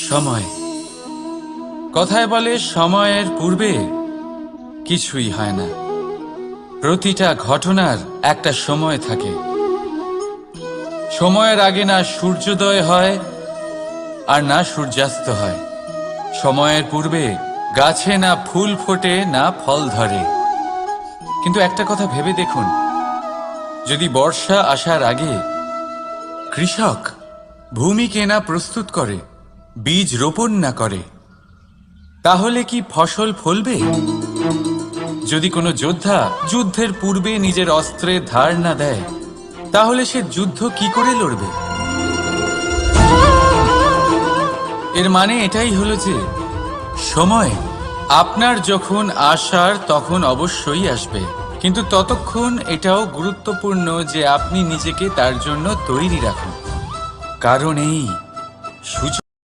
সময়। কথায় বলে সময়ের পূর্বে কিছুই হয় না। প্রতিটা ঘটনার একটা সময় থাকে। সময়ের আগে না সূর্যোদয় হয় আর না সূর্যাস্ত হয়। সময়ের পূর্বে গাছে না ফুল ফোটে না ফল ধরে। কিন্তু একটা কথা ভেবে দেখুন, যদি বর্ষা আসার আগে কৃষক ভূমিকে না প্রস্তুত করে, বীজ রোপণ না করে, তাহলে কি ফসল ফলবে? যদি কোনো যোদ্ধা যুদ্ধের পূর্বে নিজের অস্ত্রের ধার না দেয়, তাহলে সে যুদ্ধ কি করে লড়বে? এর মানে এটাই হলো যে সময় আপনার যখন আসার তখন অবশ্যই আসবে, কিন্তু ততক্ষণ এটাও গুরুত্বপূর্ণ যে আপনি নিজেকে তার জন্য তৈরি রাখুন। কারণ এই সুযোগ